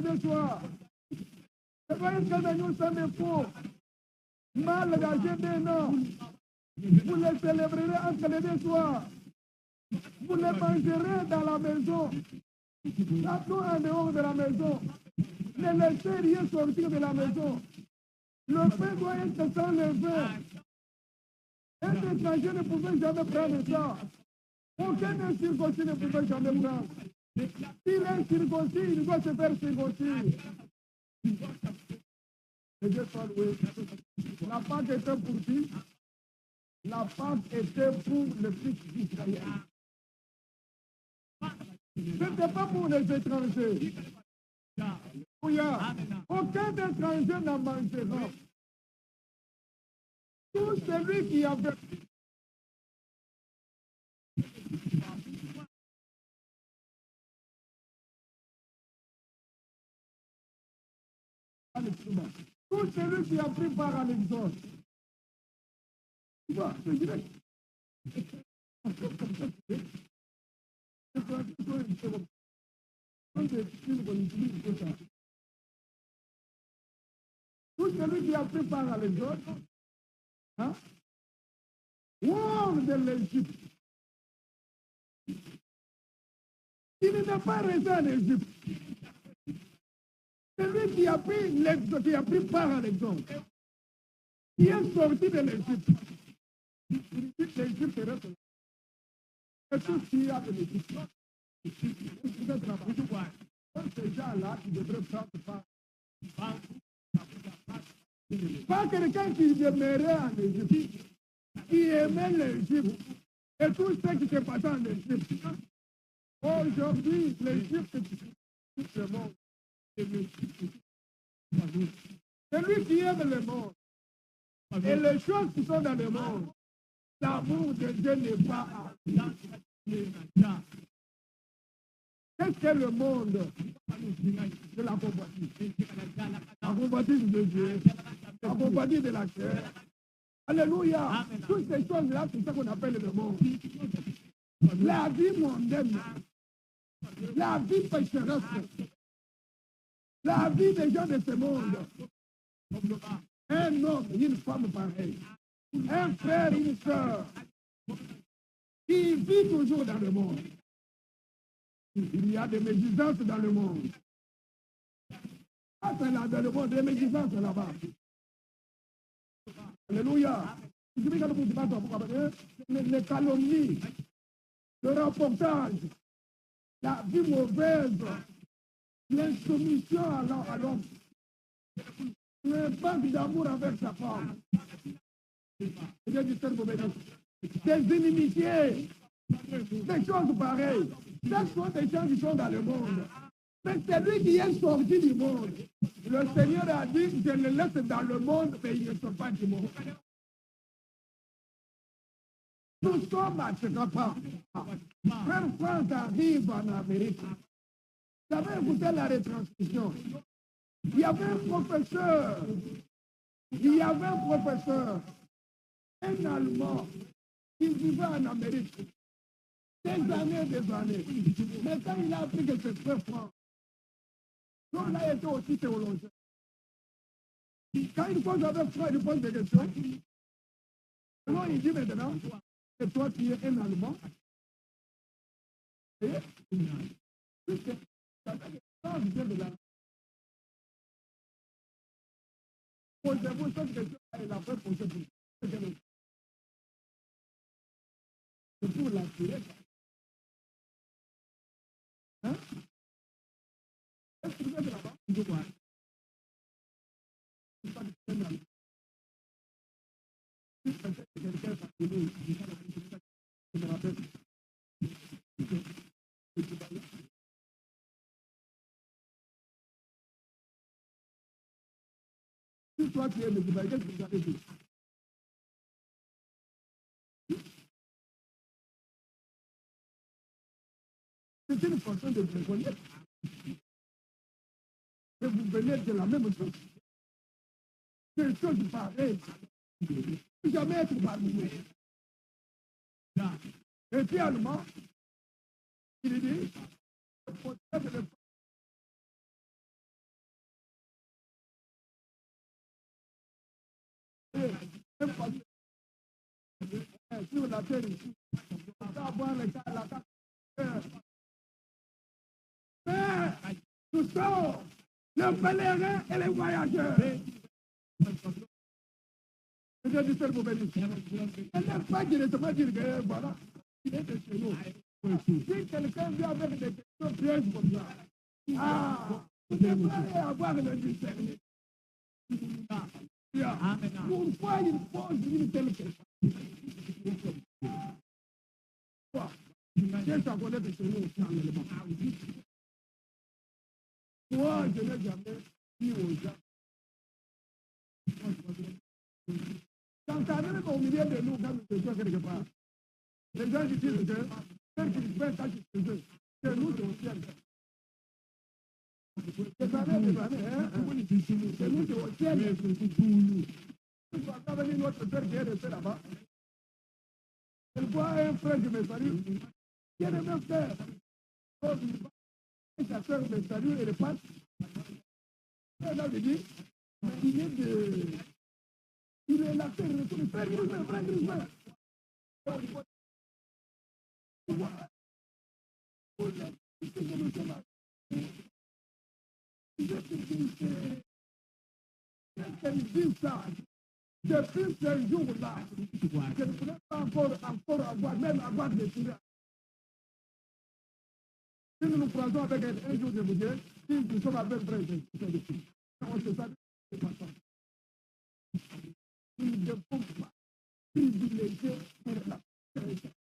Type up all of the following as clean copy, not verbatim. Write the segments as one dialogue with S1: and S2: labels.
S1: deux soirs. C'est pas une canne sans défaut. Mal gâché des noms. Vous les célébrerez entre les deux soirs. Vous les mangerez dans la maison. Partout en dehors de la maison. Ne laissez rien sortir de la maison. Le pain doit être sans levain. Un étranger ne pouvait jamais prendre ça. Aucun incirconcis ne pouvait jamais prendre. S'il est circoncis, il doit se faire circoncis. La Pâque était pour qui? La Pâque était pour le fils d'Israël. Ce n'était pas pour les étrangers. Aucun étranger n'en mangera. Tout celui qui avait tout celui qui a pris part à l'exode. Tu vois, c'est direct. Tout celui qui a pris part à l'exode, hein, hors de l'Égypte. Il n'est pas resté en Égypte. Celui qui a pris part à l'exode, qui est sorti de l'Égypte. L'Égypte reste. Et tout ce qu'il y a de l'Égypte. Ces gens-là, ils devraient prendre part. Pas quelqu'un qui demeurait en Égypte, qui aimait l'Égypte, et tout ce qui se passait en Égypte. Aujourd'hui, l'Égypte, tout le monde. Celui qui aime le monde et les choses qui sont dans le monde, l'amour de Dieu n'est pas à. Qu'est-ce que le monde de la convoitise? La convoitise de Dieu, la convoitise de la chair. Alléluia. Toutes ces choses-là, c'est ça qu'on appelle le monde. La vie mondaine, la vie pécheresse, la vie des gens de ce monde. Un homme, une femme pareille, un frère, une soeur, qui vit toujours dans le monde. Il y a des médisances dans le monde. Ah, c'est là dans le monde, des médisances là-bas. Alléluia. Les calomnies, le reportage, la vie mauvaise, l'insoumission à l'homme, le manque d'amour avec sa femme, des inimitiés, des choses pareilles. Ce sont des gens qui sont dans le monde. Mais c'est lui qui est sorti du monde. Le Seigneur a dit, je le laisse dans le monde, mais ils ne sont pas du monde. Nous sommes à ce pas. Frère France arrive en Amérique. J'avais écouté la retransmission. Il y avait un professeur, un Allemand, qui vivait en Amérique. Des années. Mais quand il a appris que c'est très franc, donc là, il était aussi théologien. Quand il pose avec toi, il pose des questions. Alors il dit maintenant, et toi tu es un Allemand. Et posez-vous cette question, il a fait poser pour c'est pour l'assurer. Hein? Est-ce que vous êtes là-bas? Je vois. Si toi tu es le Dubaï, qu'est-ce que vous avez dit? C'est une façon de vous connaître. Et vous venez de la même chose. Des choses pareilles. Jamais être parmi nous. Et puis allemand, il dit, même pasteur sur la terre ici. On peut avoir la carte. Mais nous sommes les pèlerins et les voyageurs. Je dis ça pour bénir. Elle n'est pas directement dire que voilà, il est de chez nous. Si quelqu'un vient avec des questions pièges comme ça, vous devriez avoir le discernement. Pourquoi il pose une telle question? Qu'est-ce qu'on connaît de chez nous aussi en élément? Moi, je n'ai jamais dit aux gens. Quand ça arrive au milieu de nous, quand nous étions quelque part, les gens disent que ceux qui font ça chez eux, c'est nous qui au ciel. C'est nous qui au ciel. Nous sommes venus notre père qui est resté là-bas. Elle voit un frère qui me salue. Qui est le même frère. Sa soeur me salue et le passe. Elle a dit, il est la terre, il frère Grisman. Elle dit ça. Depuis ce jour-là, je ne pourrais pas encore avoir des souvenirs. Si nous nous prenons avec elle un jour, je vous dirai, si nous sommes avec frère, on se savait, c'est pas ça. Nous ne devons pas privilégier pour la chrétienne.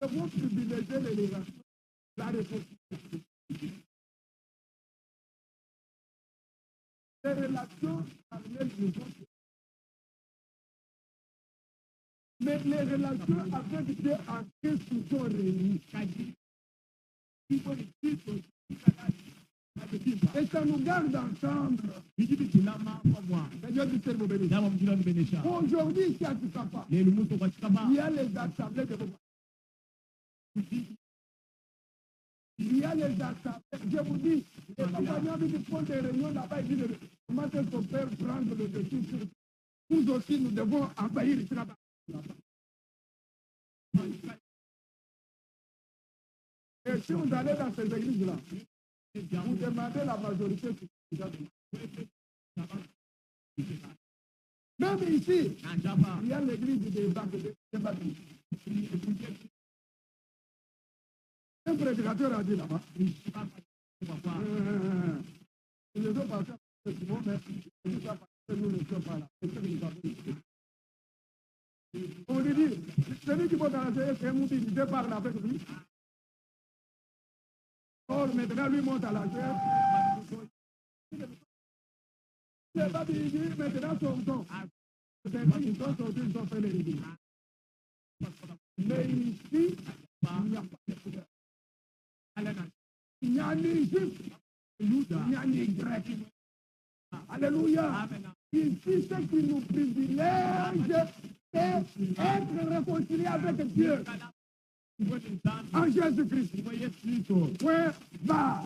S1: Nous devons privilégier les relations, la responsabilité. Les relations avec les autres. Mais les relations avec Dieu en Christ sont réunies. Et ça nous garde ensemble. Aujourd'hui, ici à Tikapa, il y a les assemblées de vos. Il y a les assemblées. Je vous dis, les compagnons qui font des réunions là-bas, ils disent comment est-ce qu'on peut prendre le dessus sur nous aussi, nous devons envahir ici là-bas. Et si vous allez dans ces églises-là, vous demandez la majorité. Même ici, il y a l'église des baptistes. Un prédicateur a dit là-bas. Ils ne sont pas ça, mais nous ne sommes pas là. On lui dit, celui qui va dans la CF, c'est un mouti, il parle avec lui. Or, maintenant, lui monte à la chef. C'est pas dit, maintenant, son temps. C'est pas qu'ils sont sortis, ils ont fait les églises. Mais ici, il n'y a pas de pouvoir. Il n'y a ni juif, il n'y a ni grec. Alléluia. Ici, ce qui nous privilège, c'est être réconcilié avec Dieu. En Jésus-Christ. Point bas.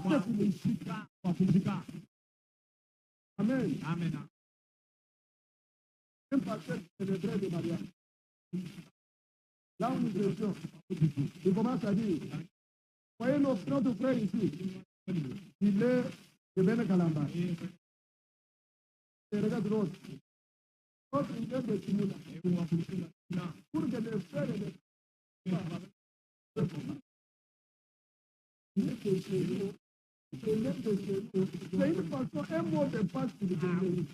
S1: Amen. Amen. Un pasteur célébrait le mariage. Là où nous étions, il commence à dire, voyez notre frère ici, il est de Benekalamba. Et regarde l'autre. L'autre, il est de Timuna. Pour que les frères et les c'est une façon, un mot de passe pour donner.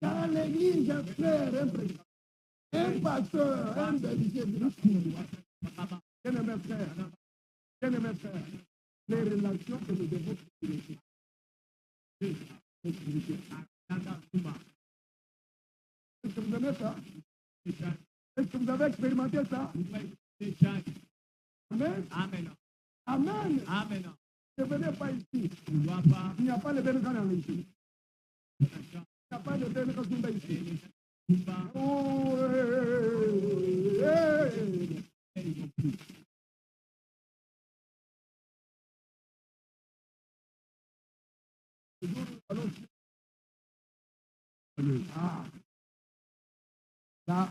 S1: Dans l'église, un frère, un pasteur, un bénéficiaire de la cour. Bien-aimé frère, les relations que nous devons privilégier. Est-ce que vous aimez ça? Est-ce que vous avez expérimenté ça? Amen. Amen. Amen. Amen. Ne venez pas ici. Il n'y a pas de Bénécan ici. Il n'y a pas de Bénécan ici. Oh, Ah, là,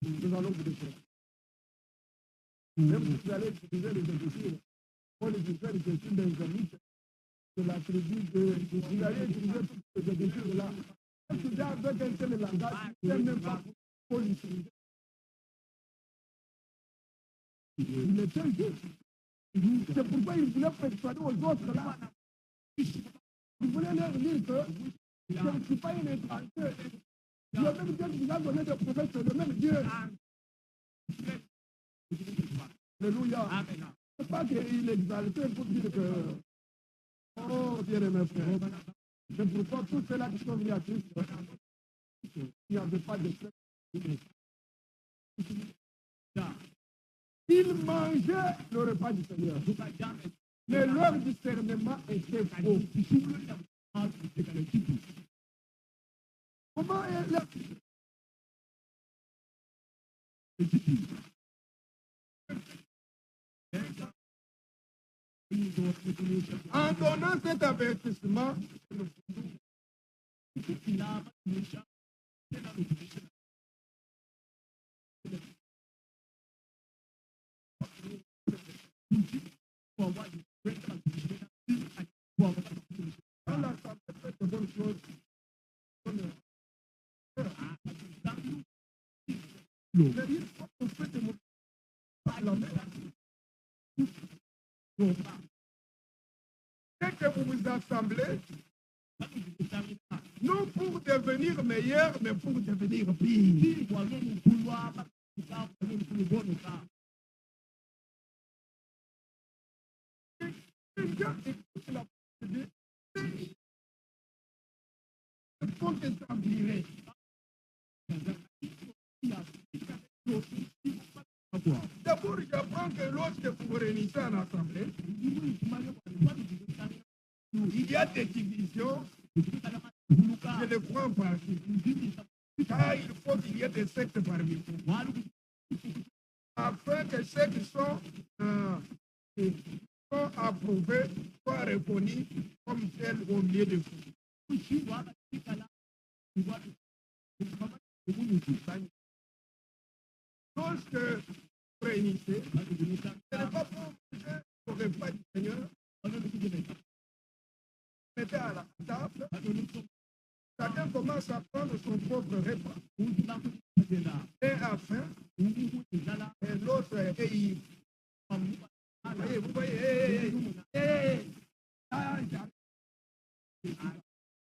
S1: nous allons vous défendre. Même si vous allez utiliser les Écritures, pour les utiliser les Écritures des amis de la tribu vous allez utiliser toutes ces Écritures-là. Si vous avez avec un tel langage, vous n'avez même pas pour l'utiliser. Il était juste. C'est pourquoi il voulait persuader aux autres là. Il voulait leur dire que je ne suis pas un étranger. Le même Dieu qui vous a donné des prophètes, c'est le même Dieu. Alléluia. Ce n'est pas qu'il est exalté pour dire que, oh, bien aimé frère, c'est pourquoi tous ceux-là qui sont venus à Christ, il n'y avait pas de sexe. Ils mangeaient le repas du Seigneur. Mais leur discernement était faux. Comment est leur... En donnant cet avertissement, c'est que vous vous assemblez, non pour devenir meilleur, mais pour devenir pire. Il faut que ça vire. D'abord, j'apprends que lorsque vous vous réunissez en assemblée, il y a des divisions, je le crois en partie. Car il faut qu'il y ait des sectes parmi vous. Afin que ceux qui sont approuvés soient reconnus comme tels au milieu de vous. Lorsque vous réunissez, ce n'est pas pour manger au repas du Seigneur. Mettez à la table, chacun commence à prendre son propre repas. Et à faim, et l'autre est ivre. Vous voyez,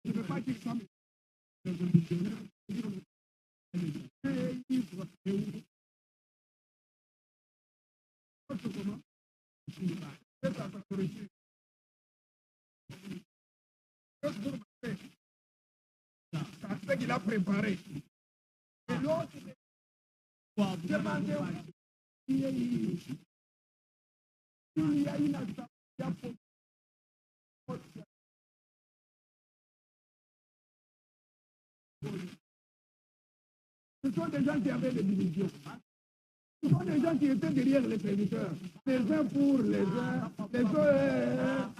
S1: je ne veux pas qu'il soit ivre. C'est sa autorité. C'est ce qu'il a préparé. Et l'autre, demandez il y a une assemblée. Ce sont des gens qui avaient des divisions. Ce sont des gens qui étaient derrière les prédicateurs. Les uns pour les uns, les autres.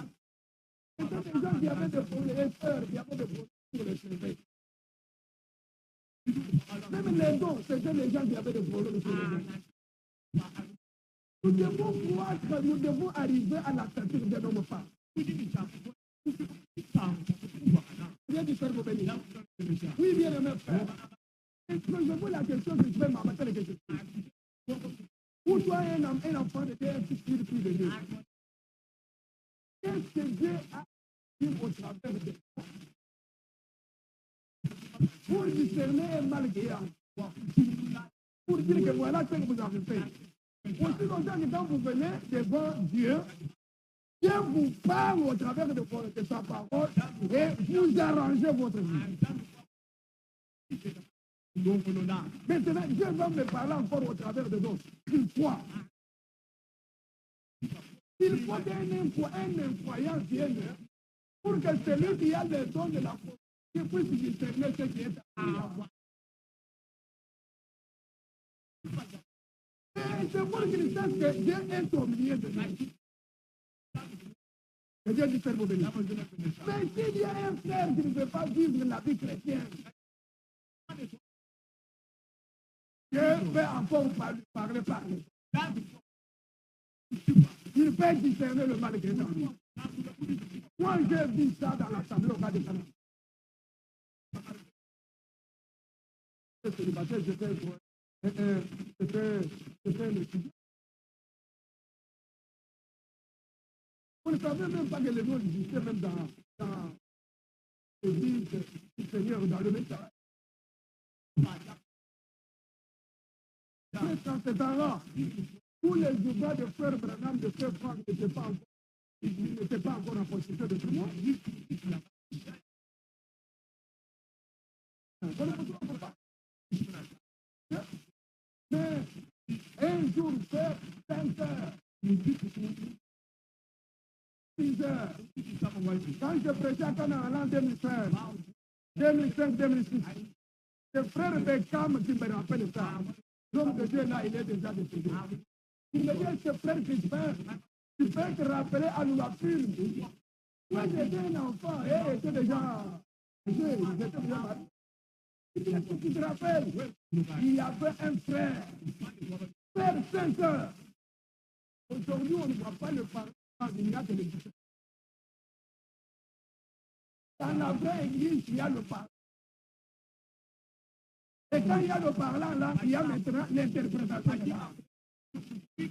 S1: Ce sont des gens qui avaient des professeurs, qui avaient des professeurs pour les cheveux. Même les dons, c'était les gens qui avaient des problèmes sur les dons. Nous devons croître, nous devons arriver à la stature de nos femmes. Bien du Père béni. Oui, bien aimé frère. Posez-vous la question que je vais m'abattre les questions. Pour toi, un enfant de Dieu, un spirit plus de Dieu. Qu'est-ce que Dieu a dit au travers de toi? Pour discerner un mal guéant. Pour dire que voilà ce que vous avez fait. Aussi longtemps que quand vous venez devant Dieu, Dieu vous parle au travers de sa parole et vous arrangez votre vie. Maintenant, Dieu va me parler encore au travers de d'autres. Une fois. Il faut qu'un incroyant vienne pour que celui qui a le don de la foi puisse discerner ce qui est à lui. Et c'est pour qu'il sache que Dieu est au milieu de nous. Que Dieu dit Père béni. Mais s'il y a un frère qui ne veut pas vivre la vie chrétienne, Je vais encore parler. Il fait discerner le mal que dans lui. Moi, j'ai vu ça dans l'Assemblée locale de Canada. C'était le sujet. Vous ne savez même pas que les mots existaient même dans l'église du Seigneur, dans le message. Mais dans ces temps-là, tous les ouvrants de frère Branham, de frère Franck n'étaient pas encore en possession de tout le monde. Mais un jour, faire 5 heures, 6 heures, quand je prêchais à Canada en l'an 2005, 2006, c'est frère Beckham qui me rappelle ça. L'homme de Dieu là, il est déjà décédé. Il me dit, ce frère Christophe, tu peux te rappeler à nous la film. Moi, j'étais un enfant, et j'étais déjà marié. Tu te rappelles, il y avait un frère 5 heures. Aujourd'hui, on ne voit pas le parler il y a de l'église. Dans la vraie église, il y a le parlant. Et quand il y a le parlant là, il y a maintenant l'interprétation de l'âme. Et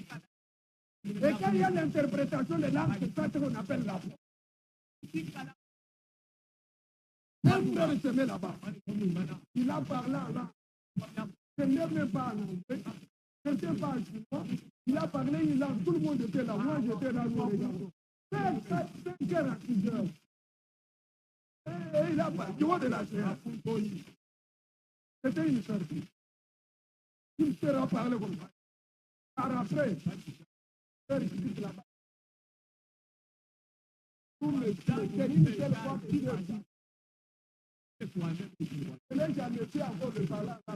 S1: quand il y a l'interprétation de l'âme, c'est ça qu'on appelle la foi. Un frère se met là-bas. Il a parlé là. Ce n'est même pas il a parlé, tout le monde était là. Moi, j'étais là. 5 heures à 6 heures. Et il a parlé. Tu vois de la chair. C'était une sortie. Il sera parlé comme ça. Par après, faire ici là-bas. Tout le temps, c'est une seule fois que Dieu dit. Et là, j'en étais encore de parler à la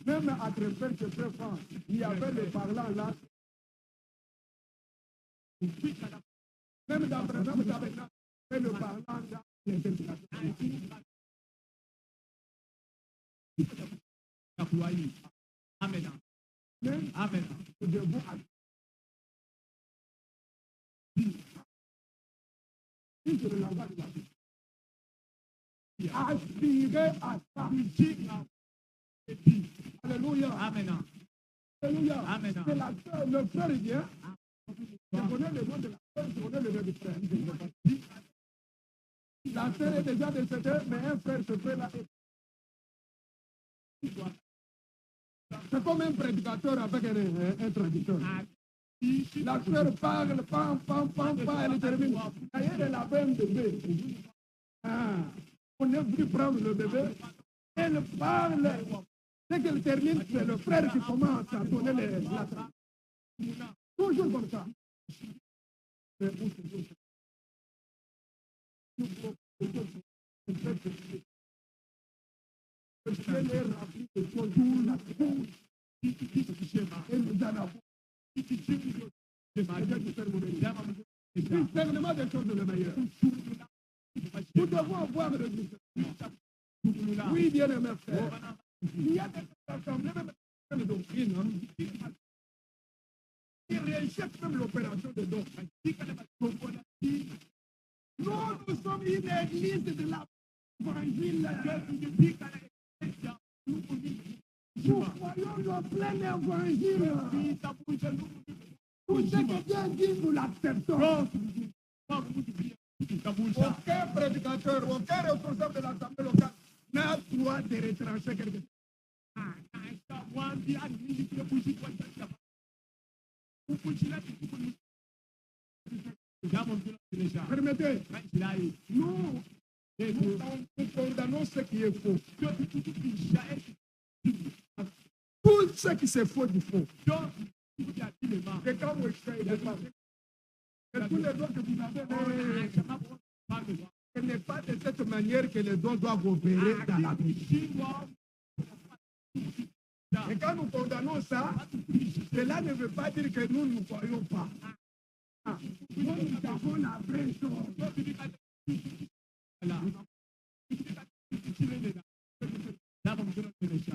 S1: même à travers ce frère France, il y avait le parlant là. Même dans le exemple, le parlant là, l'interprétation. Amen. Amen. Nous devons aspirer à ça. Alléluia. Amen. Alléluia. Amen. C'est la sœur, le frère est bien. Je connais le nom de la sœur, je connais le nom du frère. La sœur est déjà décédée, mais un frère se fait là. C'est comme un prédicateur avec un traducteur. La sœur parle, pam, elle termine. D'ailleurs, elle avait un bébé. On est venu prendre le bébé. Elle parle. Dès qu'elle termine, c'est le frère qui commence à donner la traduction. Toujours comme ça. Le ciel est rempli de choses. Et nous en avons. Discernement des choses le meilleur. Nous devons avoir le discernement. Oui, bien aimé frère. Il y a des assemblées, même de doctrine, qui réussissent même l'opération de doctrine. Nous sommes une église de l'évangile. Nous croyons le plein évangile. Tout ce que Dieu dit, nous l'acceptons. Aucun prédicateur, aucun responsable de l'Assemblée locale n'a droit de retrancher quelque chose. Permettez, nous condamnons ce qui est faux. Tout ce qui c'est faux du faux. Et quand vous essayez de parler, tous les dons que vous avez, ce n'est pas de cette manière que les dons doivent opérer dans la vie. Et quand nous condamnons ça, cela ne veut pas dire que nous ne croyons pas. Nous avons la vraie chose.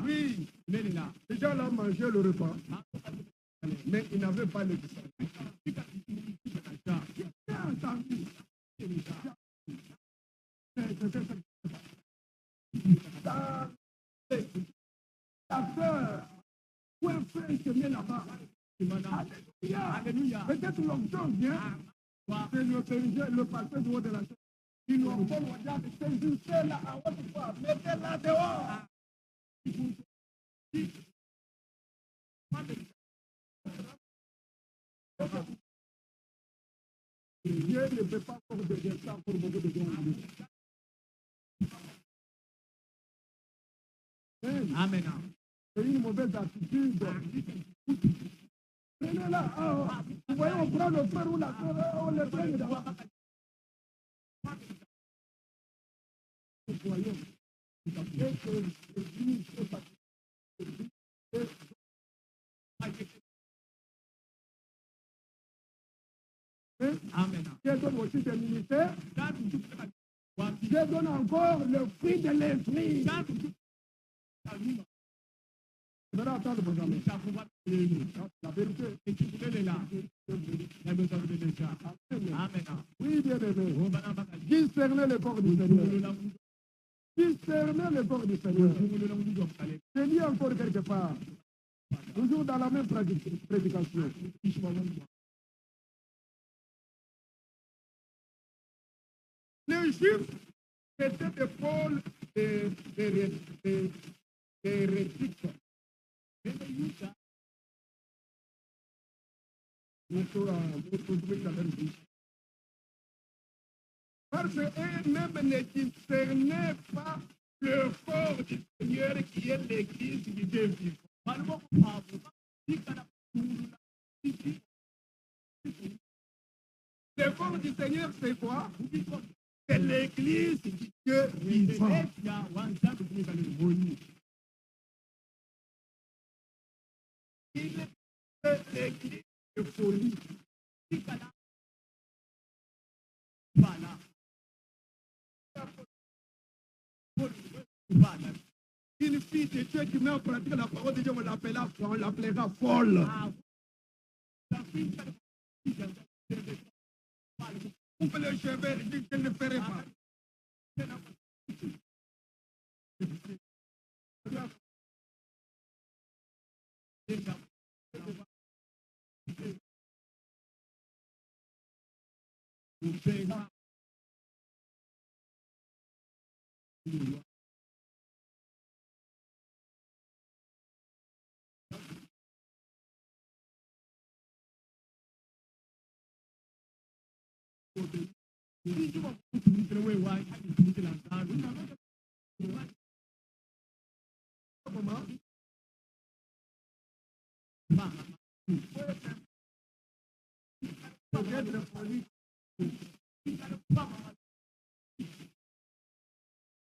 S1: Oui, les gens là mangeaient le repas, mais ils n'avaient pas le discernement. Ta sœur, où un frère se met là-bas. Alléluia. Peut-être l'onction vient, c'est le pasteur du haut de la chaîne. Il nous envoie le diable, c'est juste là, à haute voix, mettez-la dehors. Dieu ne peut pas faire de destin pour beaucoup de gens. Amen. C'est une mauvaise attitude. Prenez-la. Vous voyez, on prend le frère ou la soeur, on le prend d'abord. Voyons. Amen. Dieu donne aussi des ministères. Dieu donne encore le fruit de l'esprit. Vous allez attendre vos amis. La vérité. Elle est là. Amen. Oui, bien aimé. Discernez le corps du Seigneur. Discernez le corps du Seigneur. Je lis encore quelque part. Toujours dans la même prédication. Les Juifs étaient des pôles hérétiques. Parce qu'eux-mêmes ne discernaient pas le corps du Seigneur qui est l'église du Dieu vivant. Le corps du Seigneur, c'est quoi? C'est l'église du Dieu vivant. Il est l'église de folie. Voilà. Une fille de Dieu qui met en pratique la parole de Dieu, on l'appellera folle. Coupe le cheveu, dit qu'elle ne ferait pas.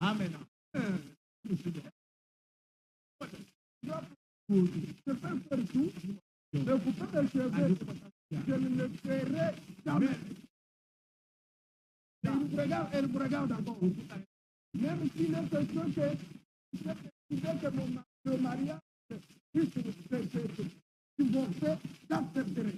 S1: Amen. Je peux faire tout, mais vous faites le cheveu, je ne le ferai jamais. Elle me regarde encore. Même s'il est question que mon mariage puisse se divorcer, j'accepterai.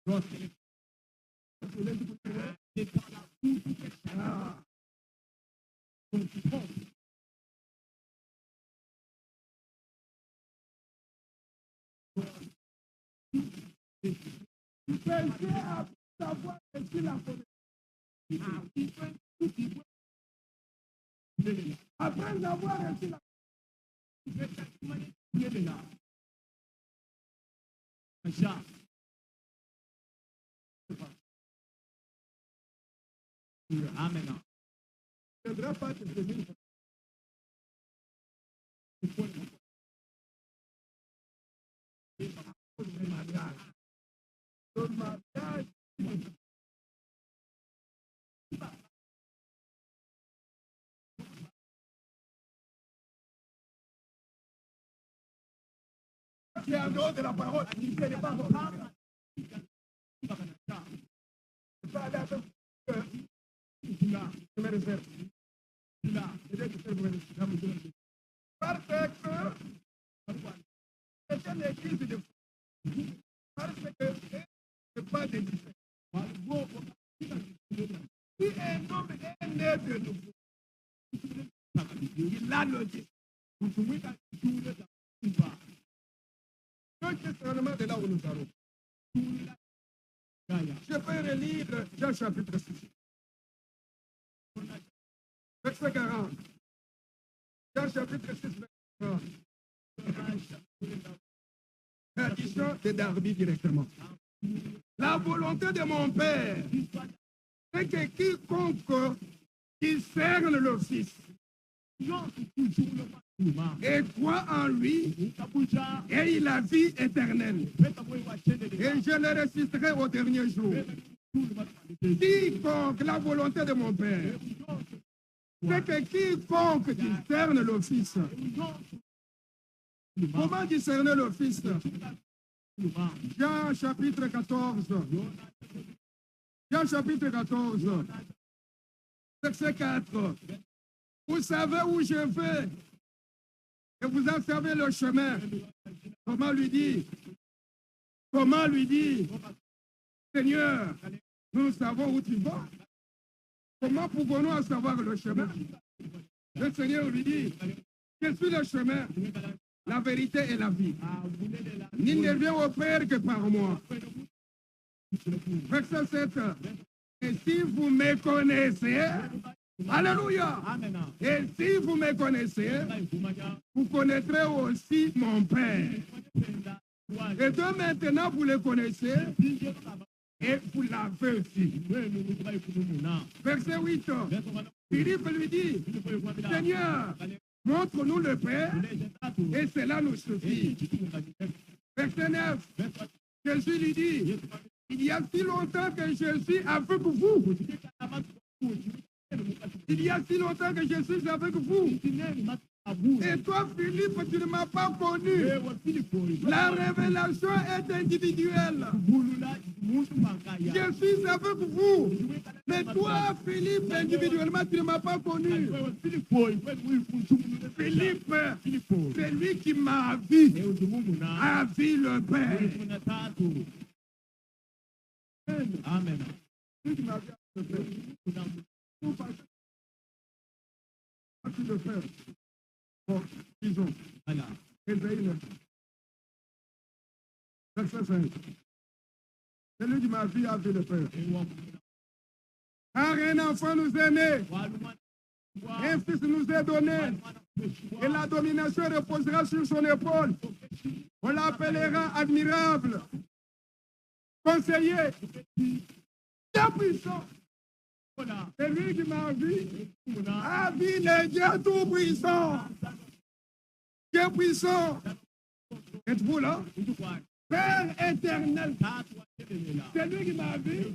S1: Péché après avoir reçu la connaissance. Après avoir reçu la
S2: Amen.
S1: ne viendra pas te tenir. Le mariage. Qui est en dehors de la parole, il ne n'est pas bon. Pas aller avec je me réserve. Parce que c'est une église de fou. Parce que c'est pas de lycée. Si un homme est né de nouveau, il a le dit. Donc, c'est vraiment de là où nous allons. Je peux relire Jean chapitre 6. Verset 40. Jean chapitre 6, verset 40. Tradition de Darby directement. La volonté de mon Père, c'est que quiconque discerne le Fils et croit en lui, et il a vie éternelle. Et je le ressusciterai au dernier jour. Quiconque, la volonté de mon Père, c'est que quiconque discerne le Fils. Comment discerner le Fils? Jean chapitre 14. Jean chapitre 14. Verset 4. Vous savez où je vais et vous en savez le chemin. Comment lui dire? Comment lui dire? Seigneur, nous savons où tu vas. Comment pouvons-nous en savoir le chemin? Le Seigneur lui dit, je suis le chemin, la vérité et la vie. Nul ne vient au Père que par moi. Verset 7. Et si vous me connaissez, alléluia. Et si vous me connaissez, vous connaîtrez aussi mon Père. Et de maintenant, vous le connaissez et vous l'avez aussi. Verset 8. Philippe lui dit, Seigneur, montre-nous le Père et cela nous suffit. Verset 9. Jésus lui dit, il y a si longtemps que je suis avec vous. Il y a si longtemps que je suis avec vous. Et toi, Philippe, tu ne m'as pas connu. La révélation est individuelle. Je suis avec vous. Mais toi, Philippe, individuellement, tu ne m'as pas connu. Philippe, c'est lui qui m'a vu, a vu le Père.
S2: Amen.
S1: Lui qui m'a vu le Père. Le Père. Bon, disons. Ésaïe 9. Verset 5. Celui qui m'a vu a vu le Père. Car un enfant nous est né, un fils nous est donné, et la domination reposera sur son épaule. On l'appellera admirable, conseiller, bien puissant. C'est lui qui m'a vu, a vu le Dieu tout-puissant. Dieu puissant. Êtes-vous là? Père éternel. C'est lui qui m'a vu,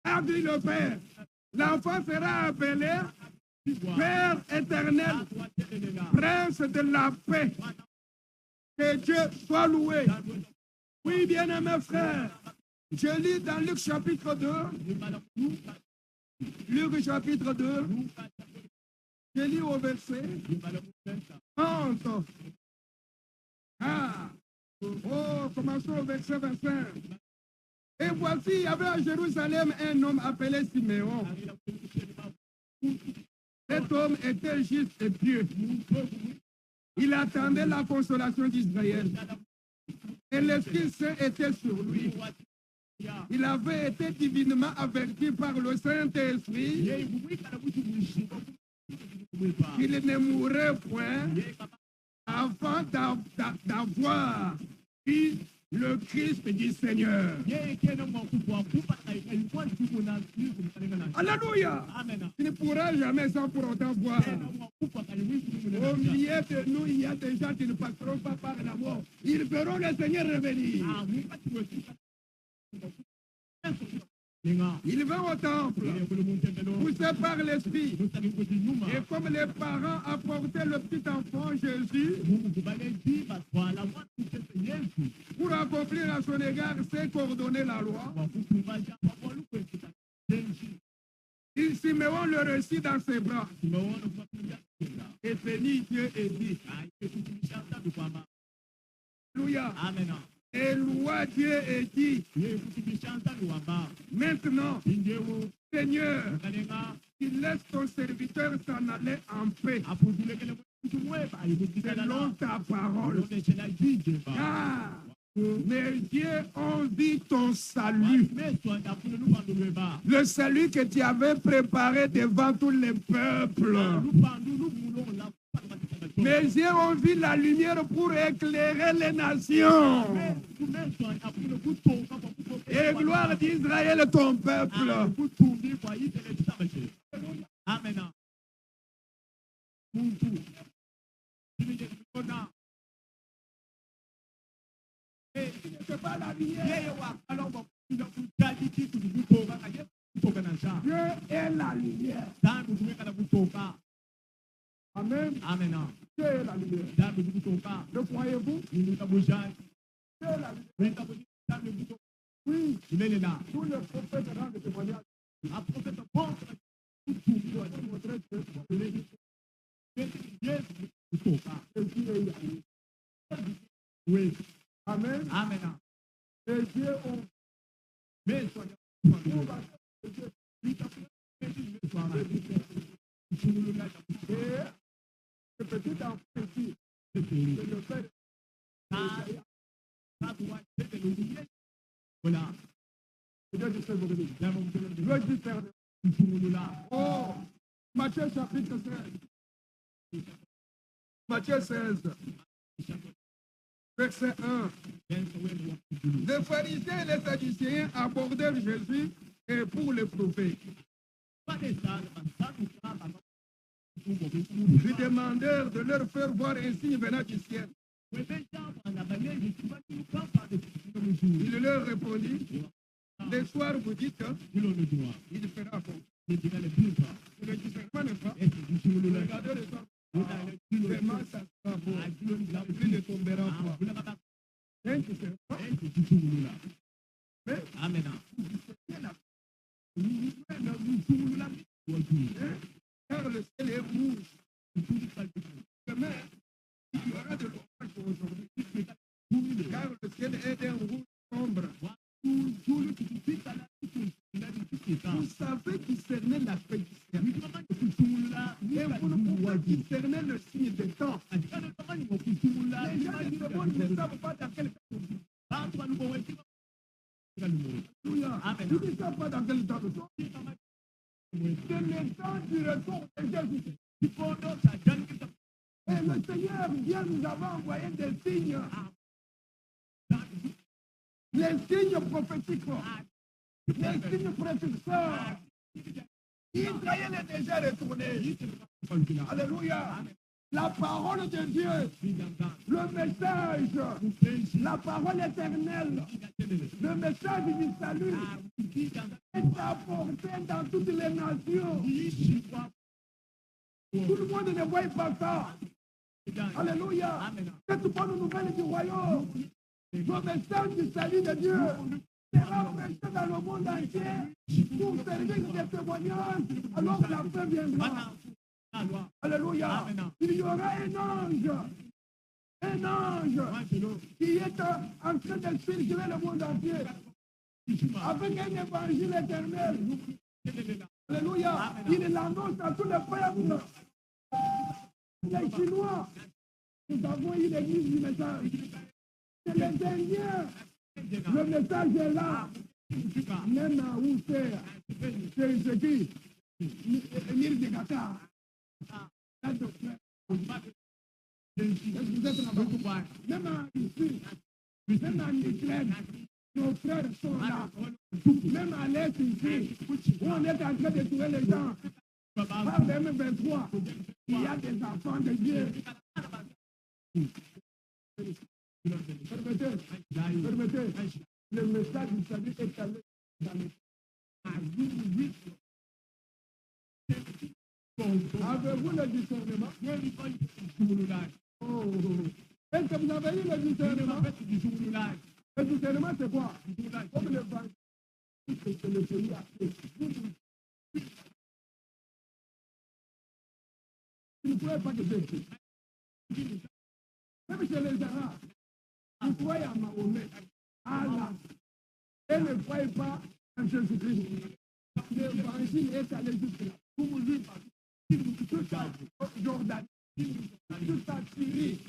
S1: a vu le Père. L'enfant sera appelé Père éternel, Prince de la paix. Que Dieu soit loué. Oui, bien-aimés frères, je lis dans Luc chapitre 2. Luc chapitre 2. Je lis au verset 30. Ah! Oh, commençons au verset 25. Et voici, il y avait à Jérusalem un homme appelé Siméon. Cet homme était juste et pieux. Il attendait la consolation d'Israël. Et l'Esprit Saint était sur lui. Il avait été divinement averti par le Saint-Esprit qu'il ne mourrait point avant d'avoir vu le Christ du Seigneur. Alléluia. Tu ne pourras jamais sans pour autant voir. Au milieu de nous, il y a des gens qui ne passeront pas par la mort. Ils verront le Seigneur revenir. Il va au temple, poussé par l'Esprit. Et comme les parents apportaient le petit enfant Jésus pour accomplir à son égard ce qu'ordonnait la loi, Siméon le reçut dans ses bras et bénit Dieu et dit, Alléluia. Et loua Dieu et dit, maintenant, Seigneur, tu laisses ton serviteur s'en aller en paix, selon ta parole. Car mes yeux ont vu ton salut, le salut que tu avais préparé devant tous les peuples. Mes yeux ont vu la lumière pour éclairer les nations. Et gloire d'Israël, ton peuple. Amen. C'est pas la lumière. Dieu est la lumière. Amen.
S2: Amen.
S1: Dieu est la lumière. Le croyez-vous? Dieu est la lumière. Oui.
S2: Il est là.
S1: Tous les prophètes rendent témoignage.
S2: Un prophète bon.
S1: Oui. Amen.
S2: Amen.
S1: Les yeux ont.
S2: Mais
S1: ce petit enfant ici, c'est le père.
S2: Voilà.
S1: Oh, Matthieu chapitre 16. Matthieu 16. Verset 1. Les pharisiens et les sadducéens abordèrent Jésus et pour le prouver. Lui demandèrent de leur faire voir un signe venant du ciel. Il leur répondit, le soir vous dites, il fera bon. Le discernement n'est pas. Regardez le soir. Vraiment, ça sera bon. La pluie ne tombera pas. Mais,
S2: Amen.
S1: car le ciel est rouge. Demain, il y aura de l'orage aujourd'hui. Car le ciel est d'un rouge sombre. Vous savez discerner la paix du ciel. Et vous ne pouvez discerner le signe des temps. Les gens du monde ne savent pas dans quel temps. Ils ne savent pas dans quel temps nous sommes. C'est le temps du retour de Jésus. Et le Seigneur vient nous avoir envoyé des signes. Les signes prophétiques. Les signes précurseurs. Israël est déjà retourné. Alléluia. La parole de Dieu, le message, la parole éternelle, le message du salut est apporté dans toutes les nations. Tout le monde ne voit pas ça. Alléluia. Cette bonne nouvelle du royaume, le message du salut de Dieu sera prêché dans le monde entier pour servir de témoignage alors que la fin viendra. Alléluia. Il y aura un ange qui est en train de circuler le monde entier. avec un évangile éternel. Alléluia. Il l'annonce à tous les peuples. Les Chinois, nous avons eu l'église du message. C'est les Indiens. Le message est là. Même à où c'est qui? Émile de Qatar. Vous êtes là-bas. Même ici, même en Ukraine, nos frères sont là. Même à l'Est ici, où on est en train de tuer les gens. Par M23, il y a des enfants de Dieu. Permettez, le message du salut est allé dans les avez-vous le discernement? Oh. Est-ce que vous avez eu le discernement? Le discernement, c'est quoi? Comme le vent, c'est le pays à pied. Vous ne pouvez pas que c'est. Même chez les Arabes, vous croyez à Mahomet, à Allah, et ne croyez pas en Jésus-Christ. L'évangile est allé jusque-là. Vous vous dites, tout à Jordanie, tout à Syrie,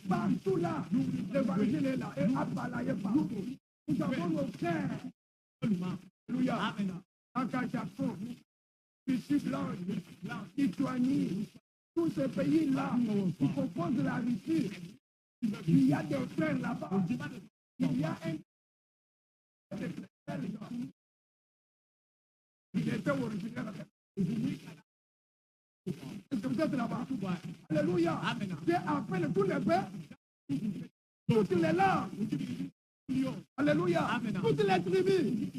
S1: partout là, l'évangile est là, et abalayé partout. Nous avons nos frères, alléluia, en Cachafon, ici blanche, Lituanie, tous ces pays-là, qui composent la Russie, il y a des frères là-bas, il y a un il était originaire avec est-ce que vous êtes là-bas? Alléluia. Dieu appelle tous les peuples, toutes les langues. Alléluia. Toutes les tribus,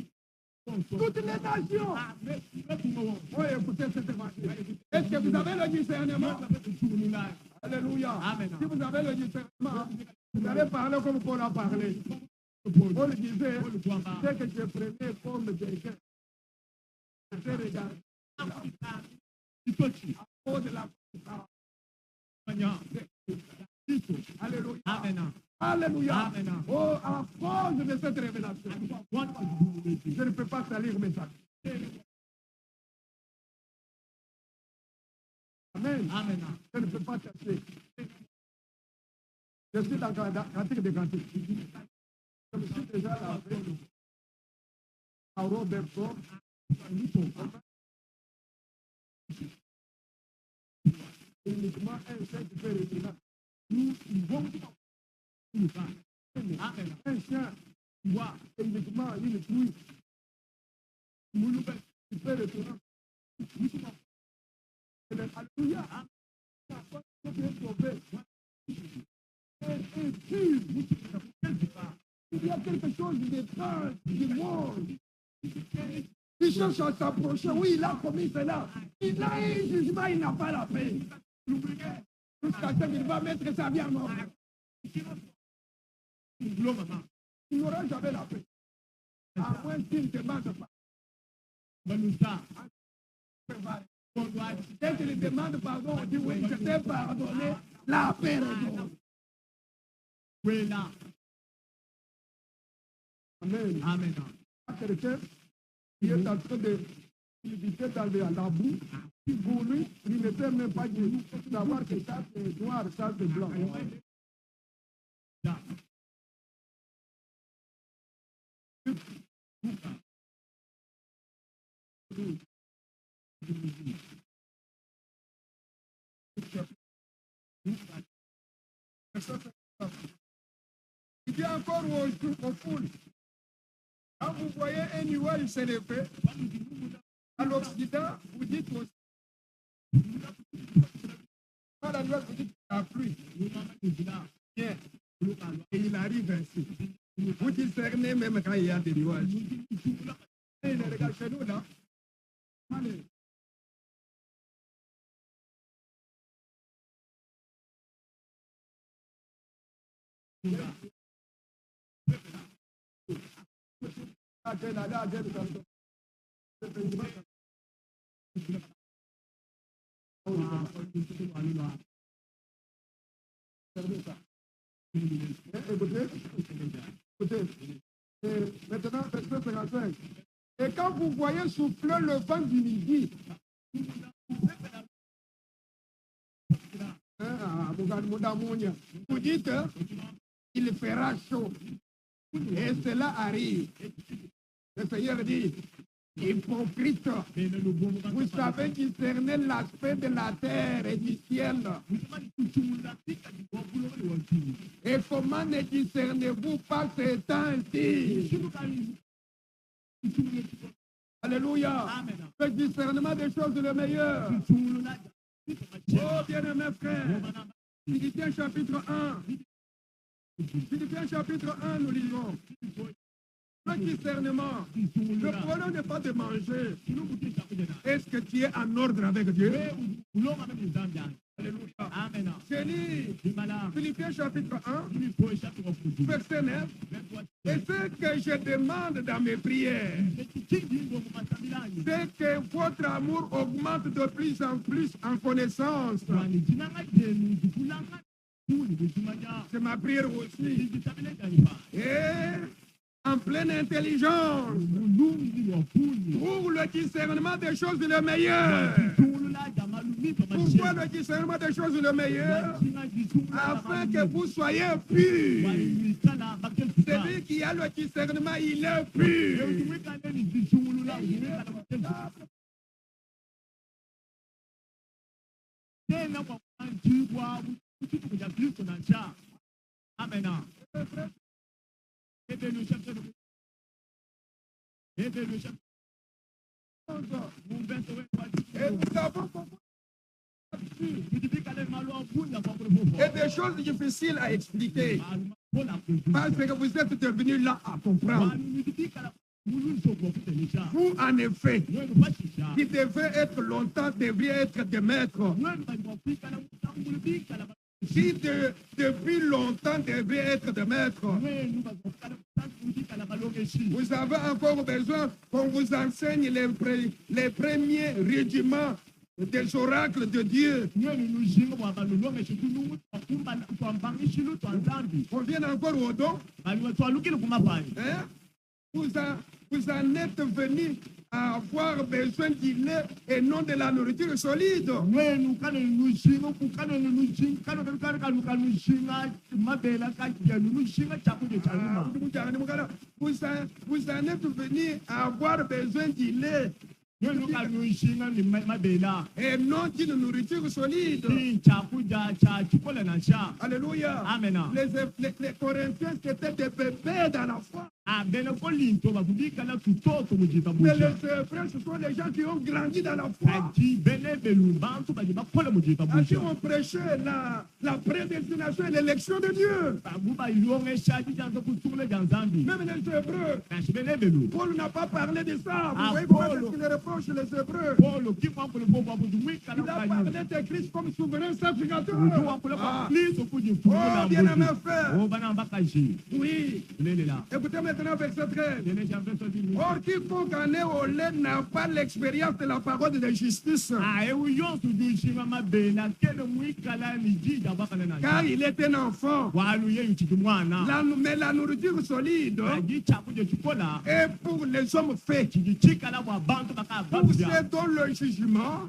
S1: toutes les nations. Oui, écoutez cette évangile. Est-ce que vous avez le discernement? Alléluia. Si vous avez le discernement, vous allez parler comme Paul a parlé. Paul disait, c'est que je prenais comme quelqu'un. Je regarde. À cause de la Alléluia. Amen. Alléluia. Amen. Oh, à cause de cette révélation, je ne peux pas salir mes actes. Amen. Amen. Je ne peux pas chercher. Je suis dans le cantique des cantiques. Je me suis déjà lavé à Roberto. Uniquement un chien qui fait retirer. Nous vivons un chien qui voit uniquement une pluie. Nous qui fait retirer. Alléluia. Il y a quelque chose d'étrange du monde. Il cherche à s'approcher. Oui, il a commis cela. Il a un jugement, il n'a pas la paix. Jusqu'à ce qu'il va mettre sa vie en ordre. Il n'aura jamais la paix. À moins qu'il ne demande pas. Dès qu'il demande pardon, on dit oui, je t'ai pardonné. La paix revient. Oui, là. Amen. Amen. Quelqu'un qui est en train de visiter dans la boue, pour lui, il ne peut même pas savoir que ça c'est noir, ça c'est blanc. Il dit encore aux foules, quand vous voyez un nuage s'élever, à l'Occident, vous dites aussi, quand la nuage vous dites la pluie, bien, et il arrive ainsi. Vous discernez même quand il y a des nuages. Et les regards chez nous là, allez. Écoutez, Et maintenant, verset 55. Et quand vous voyez souffler le vent du midi, vous dites, il fera chaud. Et cela arrive. Le Seigneur dit, hypocrite, vous savez discerner l'aspect de la terre et du ciel. Et comment ne discernez-vous pas ces temps-ci? Alléluia. Le discernement des choses est le meilleur. Oh, bien-aimés frères, Philippiens chapitre 1. Philippiens chapitre 1, nous lisons. Le discernement. Le problème n'est pas de manger. Est-ce que tu es en ordre avec Dieu? Alléluia.
S2: Amen.
S1: Je lis Philippiens chapitre 1, verset 9. Et ce que je demande dans mes prières, c'est que votre amour augmente de plus en plus en connaissance. C'est ma prière aussi. Et en pleine intelligence, pour le discernement des choses le meilleur. Pourquoi le discernement des choses le meilleur? Afin que vous soyez purs. Celui qui a le discernement, il est pur.
S2: Amen. Et nous
S1: avons et des choses difficiles à expliquer. Parce que vous êtes devenus là à comprendre. Vous, en effet, qui devez être longtemps, devriez être des maîtres. Qui depuis longtemps devriez être des maîtres. Vous avez encore besoin qu'on vous enseigne les premiers rudiments des oracles de Dieu. On vient encore au don. Hein? Vous en êtes venus à avoir besoin du lait et non de la nourriture solide. Vous en êtes venus à avoir besoin du lait et non d'une nourriture solide. Alléluia.
S2: Amen.
S1: Les Corinthiens étaient des bébés dans la foi. Mais les frères, ce sont les gens qui ont grandi dans la foi. À qui ont prêché la prédestination et l'élection de Dieu. Même les Hébreux. Paul n'a pas parlé de ça. Vous voyez comment est-ce qu'il reproche les Hébreux? Il a parlé de Christ comme souverain sacrificateur. Oh, bien-aimé frère. Oui. Écoutez maintenant verset 13. Or, quiconque en est au lait n'a pas l'expérience de la parole de justice. Car il est un enfant. Mais la nourriture solide est pour les hommes faits. Pour ceux dont le jugement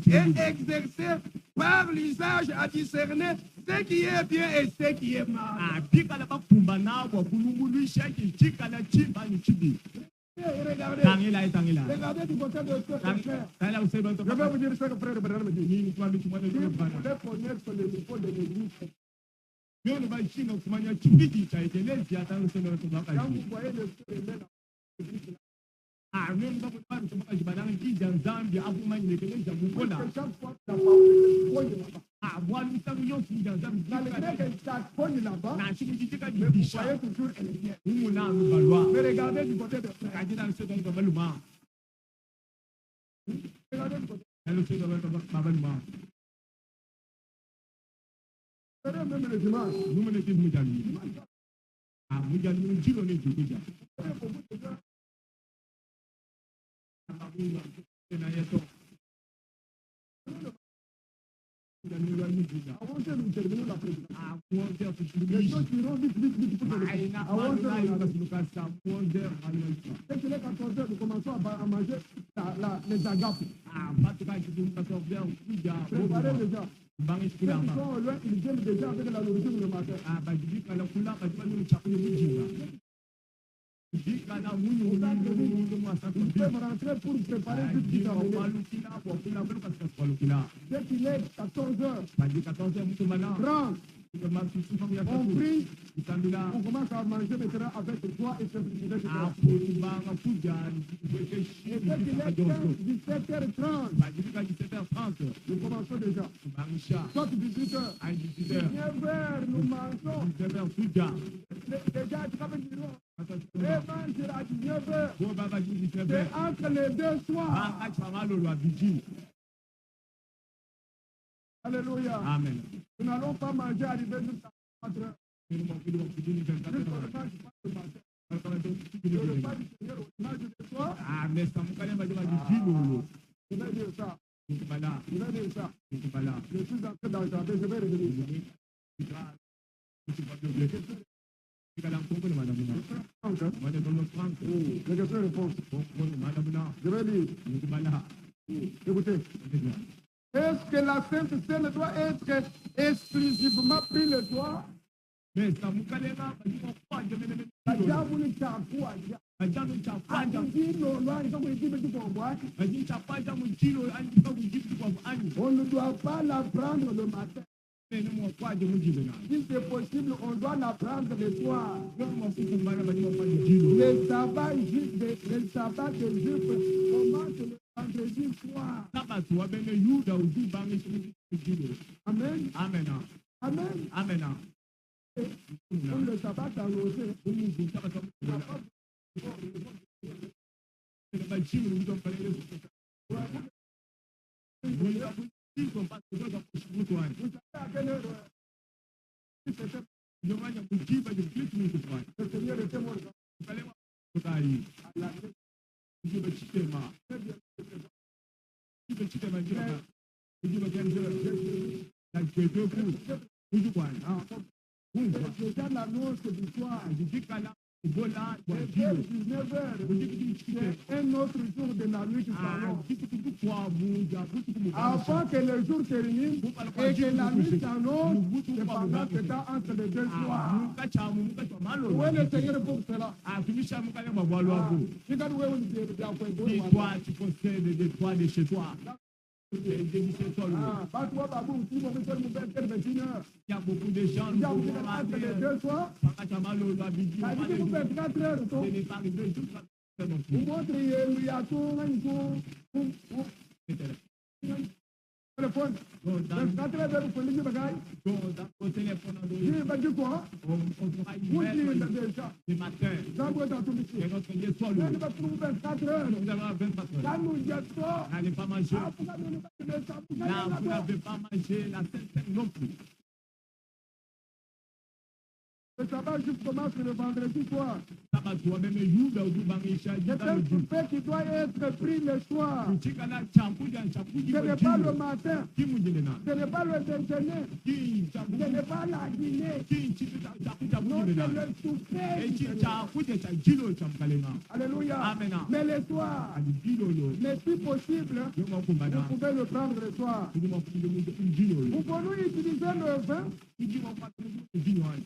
S1: est exercé par l'usage à discerner ce qui est bien et ce qui est mal. Regardez du côté de ce frère. Je vais vous dire ce que frère Branham me dit. Si vous voulez connaître le niveau de l'église, quand vous voyez le feu mais regardez du côté de même le dimanche.
S2: Alléluia.
S1: Avant que nous terminions la prédication.
S2: À 11h, c'est
S1: Les
S2: fini.
S1: choses iront vite, vite, vite pour que
S2: Aïna,
S1: Avant que
S2: Malona, il
S1: nous
S2: va se loquer à 11h, Malona.
S1: dès qu'il est 14 heures, nous commençons à manger les agapes.
S2: Ah, pas de cas, je suis 14h, plus tard.
S1: Préparez déjà.
S2: Bangi
S1: Ceux qui
S2: kulamba.
S1: sont au loin, ils viennent déjà avec la nourriture le matin.
S2: Ah, bajibika la kula, bajibika ni chakula mjinga. Bajibika na munyu mwasa
S1: Ils peuvent rentrer pour préparer tout ce qui
S2: kwa
S1: amené.
S2: lukila, kwa kula, kwa kula, kwa lukila.
S1: Dès qu'il est 14 heures,
S2: Bajibika 14h, mtu mana.
S1: 30, on prie,
S2: Itambila.
S1: on commence à manger maintenant avec joie et simplicité.
S2: Hapo tubanga kuja, kuweke
S1: Et
S2: shini,
S1: dès qu'il est 15, 17h30,
S2: bajibika 17h30.
S1: nous commençons déjà.
S2: Bangisha.
S1: Soit 18h,
S2: À 18h.
S1: 19h, nous mangeons.
S2: 19h kuja.
S1: Déjà, tu vas me dire, et manger à 19h.
S2: Kwa baba jini
S1: C'est
S2: 19h.
S1: entre les deux soirs.
S2: Banga chamalo lwa biji.
S1: Alléluia.
S2: Amen.
S1: Nous n'allons pas manger arrivé jusqu'à 4 heures.
S2: Kili mo kujini
S1: Juste
S2: kanta.
S1: le repas du matin. Le repas du Seigneur au dimanche de soir,
S2: Ah, mais ça me calme, je vais dire,
S1: je vais dire ça.
S2: je vais là,
S1: Je vais dire ça.
S2: je vais là.
S1: Je suis en train d'entendre, je vais revenir.
S2: Je vais là, je vais madame.
S1: Franck, hein?
S2: Moi, je donne le franc.
S1: Les questions et réponses.
S2: Madame,
S1: Je vais dire,
S2: je vais là.
S1: écoutez, est-ce que la Sainte Seine doit être exclusivement pris le soir?
S2: Mais ça me calme, je vais pas, je vais me
S1: La
S2: mettre.
S1: diable ne t'a pas.
S2: Ajamu chapanja,
S1: Dit non, non, ils ont dit que tu comprends.
S2: ajamu chapanja mchilo, anji kwa kujibu kwa ani.
S1: On ne doit pas la prendre le matin.
S2: Mais nous on quoi de mujibena.
S1: Si c'est possible, on doit la prendre le soir.
S2: Nous on fait comme bana bani kwa mujilo.
S1: Le sabbat de Juif commence le vendredi soir.
S2: Sabato wa bene Yuda uji bangi mujilo.
S1: Amen.
S2: Amen.
S1: Amen.
S2: Amen.
S1: Pour le sabbat annoncé, vous savez à quelle heure le Seigneur était mort. Déjà l'annonce du soir. Vers 19 heures, c'est un autre jour de la nuit qui s'annonce. Avant que le jour termine et que la nuit s'annonce, c'est pendant ce temps entre les deux soirs. Où est le Seigneur pour cela? Regarde où est le Seigneur.
S2: Toi, tu possèdes des toits de chez toi.
S1: Il
S2: y a beaucoup de gens qui
S1: entre les deux soirs. Il vous faites 4 heures. Vous montrez, il y a tout, téléphone. 4 heures, vous prenez le bagage. Il va dire quoi? Vous dites déjà.
S2: Ce matin,
S1: Dans tout
S2: c'est
S1: ici.
S2: notre lieu sol.
S1: Il va trouver 24 heures.
S2: Nous allons à 24 heures.
S1: Quand nous y sommes,
S2: N'allez pas manger.
S1: ah, pourquoi nous ne pouvons pas manger
S2: Là,
S1: ça?
S2: vous n'avez pas mangé la Sainte non plus.
S1: Le sabbat juste commence le vendredi soir.
S2: Sabat toi-même, Yuda, ou Bangisha,
S1: C'est
S2: Yuda,
S1: un
S2: le Dieu.
S1: souper qui doit être pris le soir.
S2: Chikala, Champuja, Champuji,
S1: Ce n'est pas le matin.
S2: Qui mouillena?
S1: Ce n'est pas le déjeuner.
S2: Qui
S1: Ce
S2: Champuja,
S1: n'est pas la dîner.
S2: qui Chikuta, Champuja,
S1: Non, c'est
S2: mouillena?
S1: le souper.
S2: Et qui Champuja, Chilo, Chamkalena?
S1: Alléluia.
S2: Amen.
S1: Mais le soir,
S2: Ali Gilo, yo.
S1: mais si possible,
S2: Yo m'en
S1: vous
S2: kumana.
S1: pouvez le prendre le soir.
S2: Tu m'en fous de Gilo, yo.
S1: Vous pouvez utiliser le vin.
S2: Tu dis m'en pas de Gilo, hein.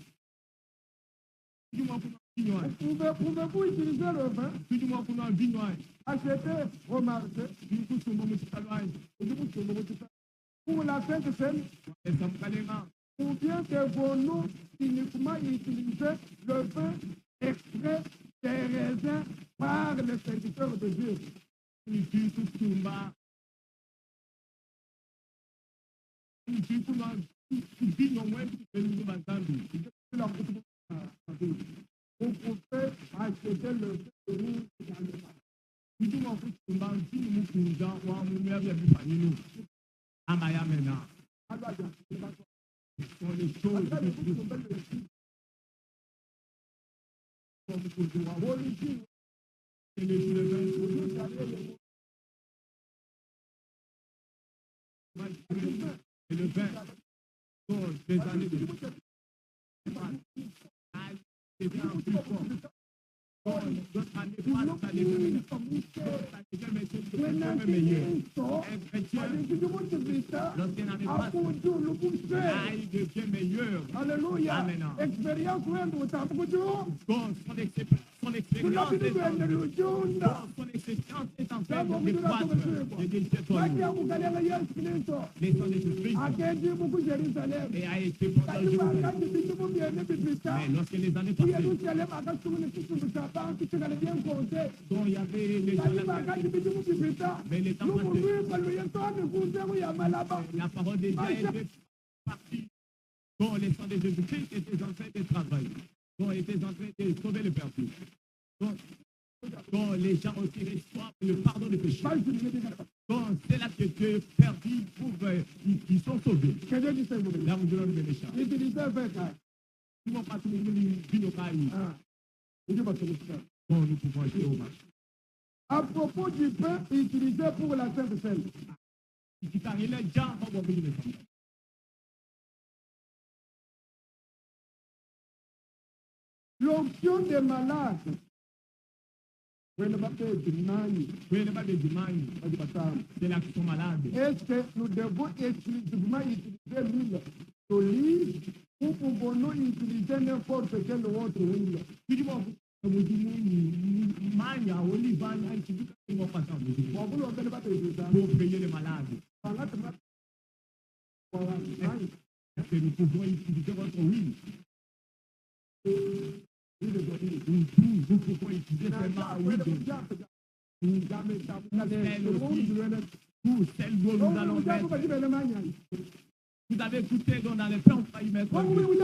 S2: Tu dis m'en fous de Gilo, hein.
S1: Pouvez-vous utiliser le vin
S2: Tu dis m'en fous de Gilo, hein.
S1: acheté au marché
S2: Tu dis que mon petit talon,
S1: pour la Sainte Seine
S2: et ça me calena.
S1: ou bien que vous uniquement utiliser le vin extrait des raisins par le serviteur de Dieu.
S2: Tu dis que Tumba. Tu dis que tu dis non moins que tu vas m'entendre.
S1: Vous pouvez acheter le vin rouge dans le marché.
S2: Tu dis m'en fous de Tumba. Tu dis m'en fous de Tumba. Ou à mon mère, il y a du panino. Amaya mena. Ce sont les choses que tu dis. Et les et le vin. Donc, des années de c'était un plus fort. Donc, d'autres années passent, ça devient meilleur. Un chrétien, lorsqu'une année passe, là, il devient meilleur.
S1: Alléluia.
S2: Amen.
S1: Expérience wenu utabukuju.
S2: Donc, son expérience est en train de décroître.
S1: Kati ya kugalenga Yesu Kristo.
S2: Les sons de Jésus-Christ
S1: Akendi muku Jerusalem.
S2: et a été pendant
S1: Kati
S2: le jour.
S1: bakati bijumu byene bibisa.
S2: Mais lorsque les années
S1: Ki
S2: passaient,
S1: Yerusalem akasungule kitundu cha bantu kikale byenkonze.
S2: dont il y avait les gens
S1: Kati
S2: là,
S1: bakati bijumu bibisa.
S2: mais les temps
S1: Lumu
S2: passés,
S1: lwimba luyesoni kunzeku ya malaba.
S2: la parole de Dieu était partie. Dont les sons de Jésus-Christ étaient en train de travailler. Dont étaient en train de sauver le perdu. Dont les gens aussi reçoivent le pardon des péchés. Donc c'est là que Dieu perdu pour ils sont sauvés.
S1: Kede disengule.
S2: Là vous devez le méchant.
S1: Itilise feka.
S2: Nous ne pouvons pas tout le monde vivre au pays.
S1: Uje batumika.
S2: Bon, nous pouvons aller au match.
S1: À propos du pain utilisé pour la Sainte Seine.
S2: Si tu arrives là, déjà, on va venir le faire.
S1: L'onction des malades.
S2: C'est là qu'ils sont malades.
S1: Est-ce que nous devons exclusivement utiliser l'huile d'olive ou pouvons-nous utiliser n'importe quelle autre huile?
S2: Pour payer les malades. Est-ce que nous pouvons utiliser votre huile? Nous pouvons utiliser seulement huile pour celle dont nous allons mettre. Vous avez goûté dans le pain, on va y mettre l'huile.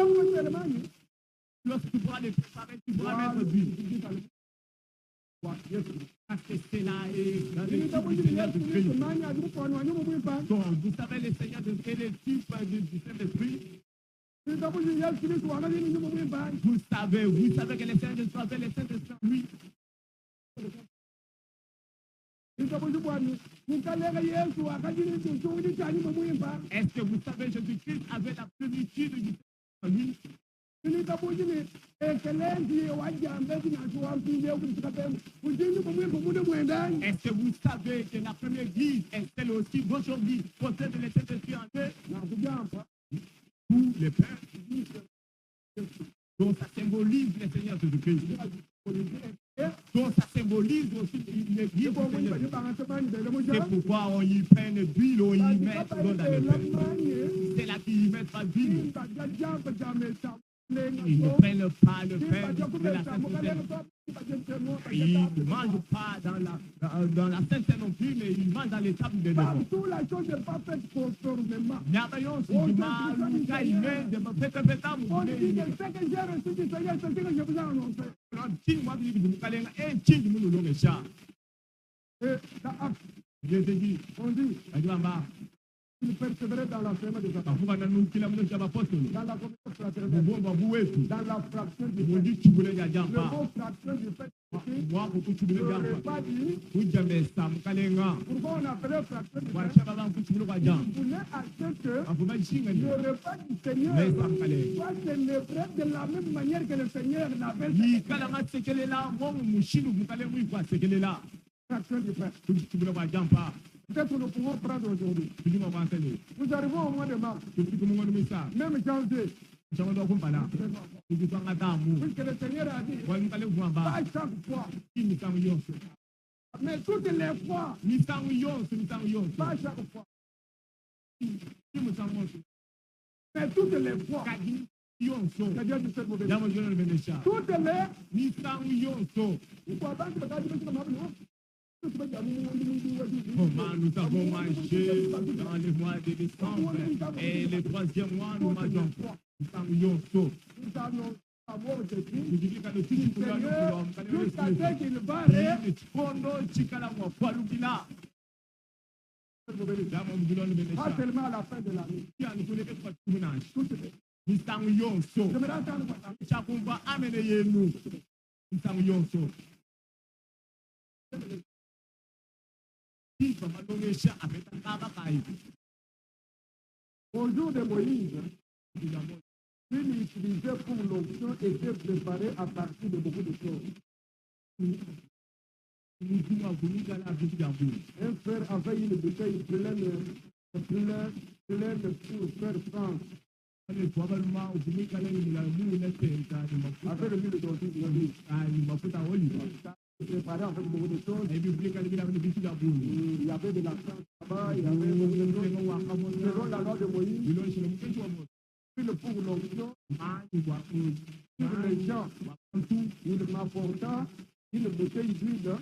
S2: Lorsque tu pourras les préparer, tu pourras mettre l'huile. Parce que c'est là et dans le type du Seigneur de Christ. Donc, vous savez, le Seigneur de Christ, le type du Saint-Esprit. Vous savez que le Seigneur de Christ avait le Saint-Esprit, lui. Est-ce que vous savez, Jésus-Christ avait la plénitude du Saint-Esprit, lui? Est-ce que vous savez que la première église est celle aussi d'aujourd'hui, possède le Saint-Esprit en eux? Tous les pères. Donc ça symbolise le Seigneur Jésus-Christ. Donc ça symbolise aussi l'église du Seigneur. C'est pourquoi on y prenne d'huile, on y met dans le pain. C'est là qu'ils y mettent pas d'huile. Ils ne prennent pas le pain de la Sainte-Seine. Ils ne mangent pas dans la Sainte-Seine non plus, mais ils mangent dans les tables de démons. Je te dis, on dit,
S1: il persévérait dans l'enseignement des apôtres,
S2: dans la communion fraternelle,
S1: dans la fraction du pain. Le mot fraction du pain, le repas dit, pourquoi on appelait fraction du pain? Il voulait à ce que le repas du Seigneur soit célébré de la même manière que le Seigneur l'avait célébré. Fraction du pain. Peut-être nous pouvons prendre aujourd'hui. Nous arrivons au mois de mars, même janvier. Puisque le Seigneur a dit, pas chaque fois, mais toutes les fois, pas chaque fois, mais toutes les fois, c'est-à-dire du seul mauvais. Toutes
S2: Comment nous avons mangé dans le mois de décembre et le troisième mois, nous mangeons quoi?
S1: nous allons avoir de Dieu, jusqu'à ce qu'il va pas seulement à la fin de l'année. J'aimerais au jour de Moïse, L'huile utilisée pour l'onction était préparée à partir de beaucoup de choses. Un frère avait une bouteille pleine pour faire France. Avec le huile d'olive. Préparé avec beaucoup de choses. Il y avait de la France là-bas, il y avait selon la loi de Moïse. L'huile pour l'onction, pour les gens, il m'apporta une bouteille d'huile.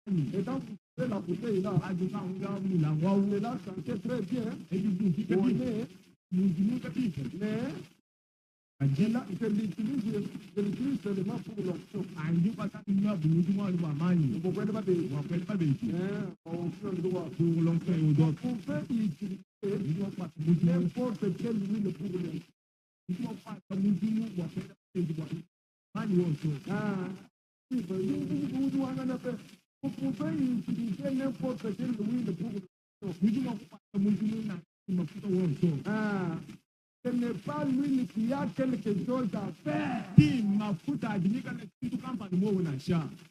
S1: Et donc, la bouteille là, cela sentait très bien. Mais je l'utilise seulement pour l'onction. Vous comprenez pas de pour l'onction. On peut utiliser n'importe quelle huile pour l'onction. Vous pouvez utiliser n'importe quelle huile pour l'onction. Ce n'est pas l'huile qui a quelque chose à faire.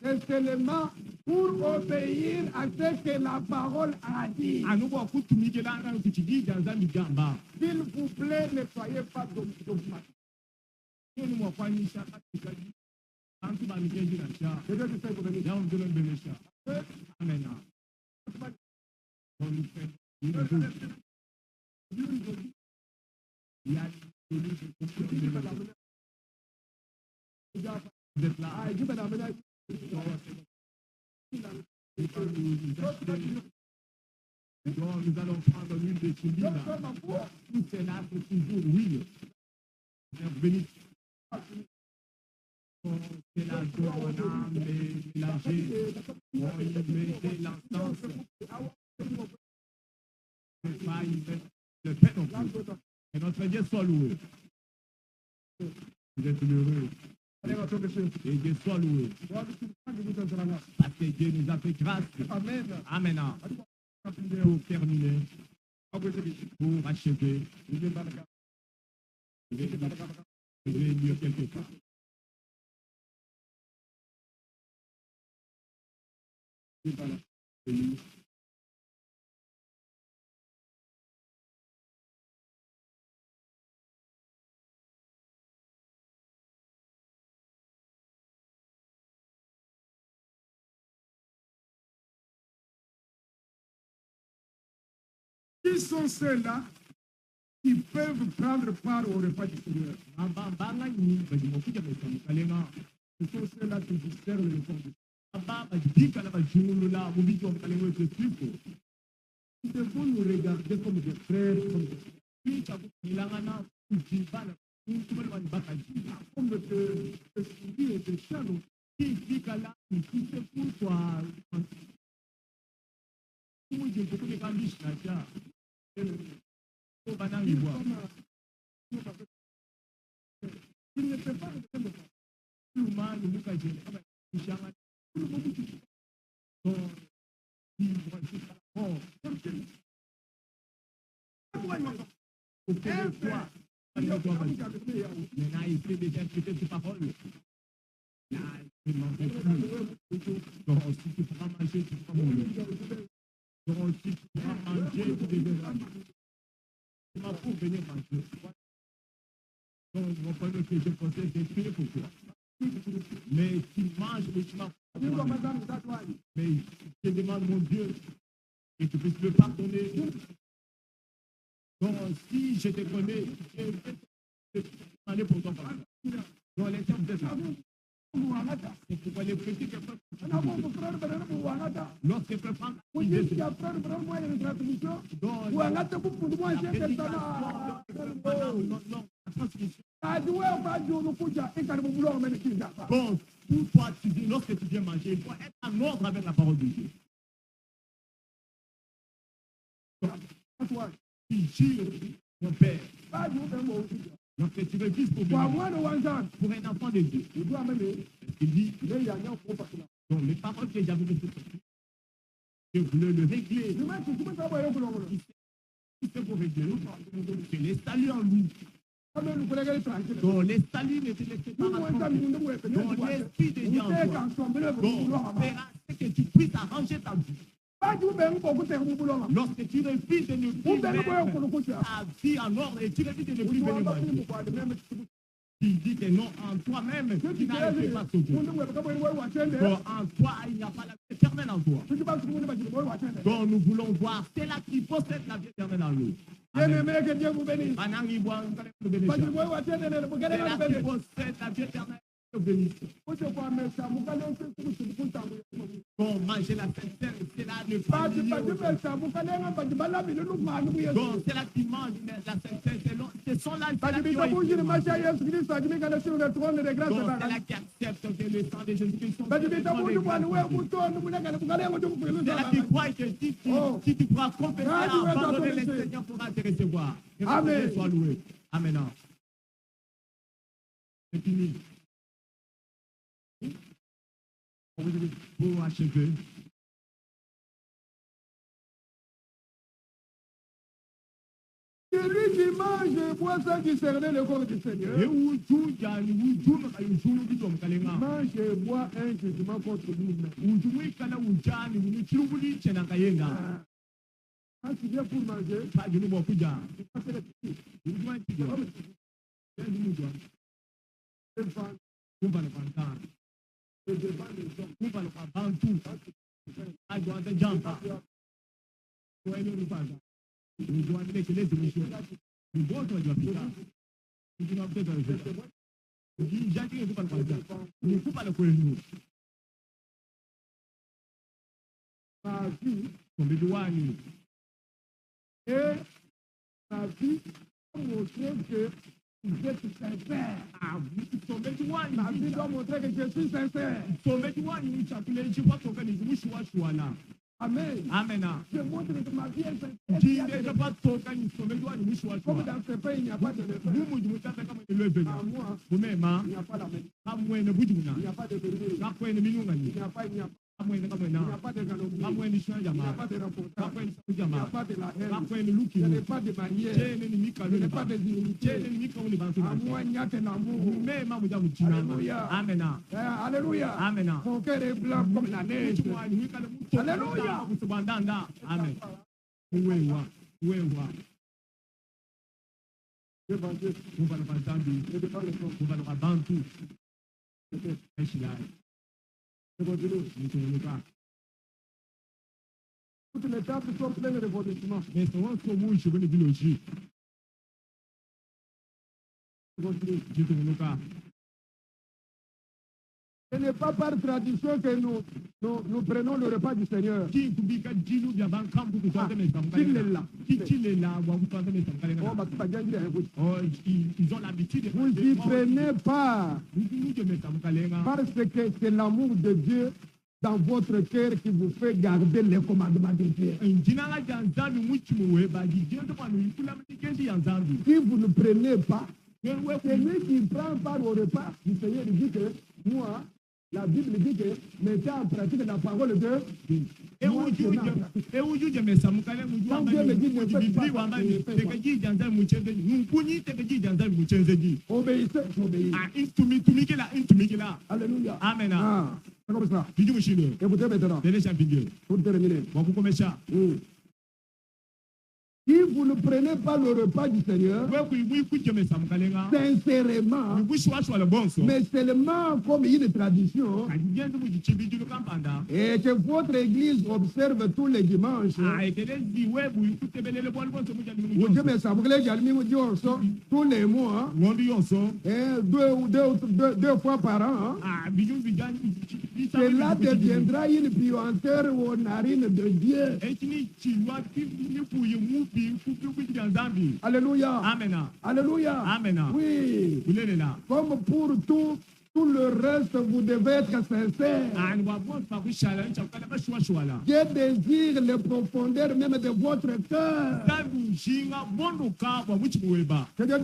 S1: C'est seulement pour obéir à ce que la parole a dit. S'il vous plaît, ne soyez pas dogmatique.
S2: Nous allons prendre l'huile de Chilina. Tout cela, c'est toujours oui. Bienvenue. C'est la corona, mélanger, mettez l'encens. C'est pas le pain non plus. Et notre Dieu soit loué. Vous êtes heureux. Et Dieu soit loué. Parce que Dieu nous a fait grâce. Amen. Amen. Pour terminer, pour achever, je vais lire quelque part.
S1: Qui sont ceux-là qui peuvent prendre part au repas du Seigneur? Ce sont ceux-là qui discernent le repas du Seigneur. Nous devons nous regarder comme des frères, comme des souris et des chats. Il ne peut pas
S2: Mais tu manges et tu m'as. Mais je demande, mon Dieu, que tu puisses me pardonner. Donc, si je te connais, je vais te demander pour ton pardon. Donc, les gens de ça. C'est pourquoi les petits que peuvent. Lorsque peuvent prendre. Bon, pour toi, tu dis, lorsque tu viens manger, il faut être en ordre avec la parole de Dieu. Tu jures, mon Père. Donc, tu veux vivre pour un enfant de Dieu. Il dit, donc les paroles que j'avais de ce je voulais le régler. c'est pour régler. Je l'ai salué en lui.
S1: Amen, vous l'avez tranquille.
S2: Donc les saluts ne te laissent pas
S1: Nous, on t'a mis
S2: raconter.
S1: une nouvelle
S2: Donc
S1: fenêtre.
S2: l'esprit de Dieu en
S1: Vous êtes
S2: toi.
S1: ensemble, vous
S2: Donc
S1: voulez
S2: fera ce que tu puisses arranger ta vie.
S1: pas du bien beaucoup de vous voulez.
S2: Lorsque tu refuses de ne
S1: Vous
S2: plus
S1: devez
S2: mettre
S1: voir qu'on le fait.
S2: ta vie en ordre et tu refuses de ne plus
S1: Vous
S2: venir
S1: doit pas
S2: manger.
S1: plus pour même.
S2: Tu dis que non, en toi-même,
S1: Tu
S2: tu n'arrives pas à sauver.
S1: vous devez pas voir Wachende.
S2: Donc en toi, il n'y a pas la vie éternelle en toi.
S1: Tu pas vous devez pas Wachende.
S2: Donc nous voulons voir, c'est là qu'il possède la vie éternelle en nous.
S1: Bien
S2: Amen.
S1: aimé, que Dieu vous bénisse.
S2: Anangi bois, nous allons nous
S1: Pas du
S2: bénir.
S1: voir Wachende, vous
S2: C'est
S1: allez
S2: là
S1: nous
S2: qu'il
S1: bénir.
S2: possède la vie éternelle. Nous bénisse.
S1: Vous devez pas mettre ça, vous allez vous faire
S2: Bon, manger la sincère, c'est là le
S1: pas du
S2: familier.
S1: mettre ça, vous allez pas du balami, le loup, man, vous
S2: Donc c'est là qu'ils mangent la sincère. Ce sont là
S1: pas du
S2: qui
S1: bien, vous
S2: ont
S1: dites,
S2: été
S1: ma
S2: mangés.
S1: chère, Jésus Christ, qui m'est sur le trône de grâce.
S2: Donc c'est là qui acceptent que le sang de Jésus-Christ sont
S1: Pas du bien, vous
S2: les
S1: dites,
S2: grâces
S1: vous
S2: de Dieu.
S1: vous tournez, vous allez vous
S2: C'est là qu'ils croient que si tu pourras confesser, abandonner le Seigneur pourra te recevoir. Que votre
S1: Amen.
S2: Dieu soit loué. Amen. C'est fini. Pour achever.
S1: Celui qui mange et boit sans discerner le corps du Seigneur, mange et boit un jugement contre nous-mêmes. Quand tu viens pour manger, ma vie et ma vie doit montrer que vous êtes sincère. Ma vie doit montrer que je suis sincère. Amen.
S2: Amen.
S1: Je montre que ma vie est sincère. Comme dans ce pays, il n'y a pas de levain. À moi, il n'y a pas la même. Il n'y a pas de vérité. Il n'y a pas, il n'y a pas de calomnie. Il n'y a pas de reportage. Il n'y a pas de la haine. Il n'y a pas de manière. Il n'y a pas de dignité. À moi, il n'y a que l'amour. Alléluia.
S2: Amen.
S1: Alléluia.
S2: Amen.
S1: Mon cœur est blanc comme la neige. Alléluia.
S2: Amen.
S1: Je vais dire, je vais pas le temps. Je vais dire, toutes les tables sont pleines de rebondissements.
S2: Mais c'est un peu moins, je vais le dire aussi.
S1: Je vais dire,
S2: Je te le cas.
S1: ce n'est pas par tradition que nous prenons le repas du Seigneur.
S2: Qui publie Dilu via Bankam pour tout ça, mais ça
S1: Qui est là?
S2: Qui est là, ou vous entendez ça,
S1: Oh, bah, tu vas bien dire, écoute.
S2: oh, ils ont l'habitude de
S1: Vous y prenez pas parce que c'est l'amour de Dieu dans votre cœur qui vous fait garder les commandements de Dieu. Si vous ne prenez pas, celui qui prend part au repas du Seigneur dit que moi, la Bible dit que mettez en pratique la parole de Dieu. Obéissez, obéissez. Alléluia.
S2: Amen.
S1: Ah, c'est comme ça.
S2: Écoutez
S1: Écoutez maintenant, pour terminer. Si vous ne prenez pas le repas du Seigneur, sincèrement, mais seulement comme une tradition, et que votre église observe tous les dimanches, tous les mois, et deux fois par an, cela deviendra une puanteur aux narines de Dieu. Alléluia.
S2: Amen.
S1: Alléluia.
S2: Amen.
S1: Oui.
S2: Vous l'êtes là.
S1: Comme pour tout le reste, vous devez être sincère. Dieu désire les profondeurs même de votre cœur. Que Dieu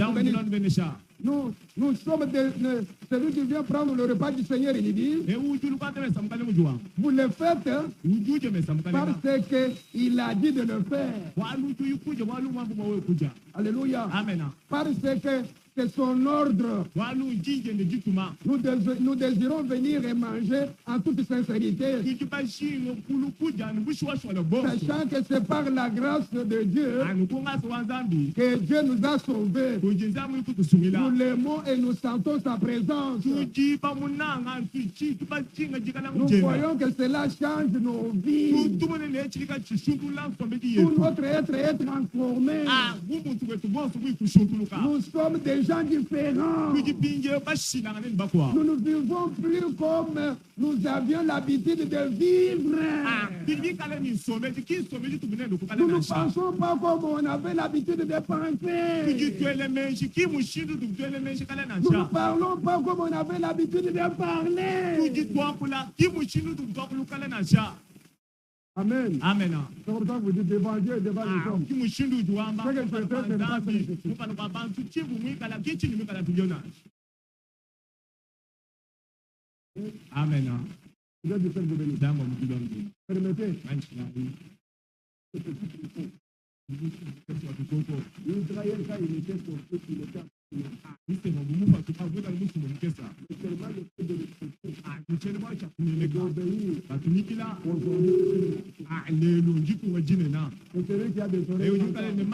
S1: vous bénisse. nous sommes celui qui vient prendre le repas du Seigneur, il dit, vous le faites parce qu'il a dit de le faire. Alléluia.
S2: Amen.
S1: Parce que c'est son ordre. Nous désirons venir et manger en toute sincérité, sachant que c'est par la grâce de Dieu que Dieu nous a sauvés. Nous l'aimons et nous sentons sa présence. Nous voyons que cela change nos vies. Tout notre être est transformé. Nous sommes des gens différents. Nous ne vivons plus comme nous avions l'habitude de vivre. Nous ne pensons pas comme on avait l'habitude de penser. Nous ne parlons pas comme on avait l'habitude de parler. Amen.
S2: Amen.
S1: C'est pour ça que vous dites devant Dieu et devant les hommes.
S2: Amen.
S1: Dieu du Père vous bénisse. Permettez. Israël, quand il était sorti, il était
S2: Amen.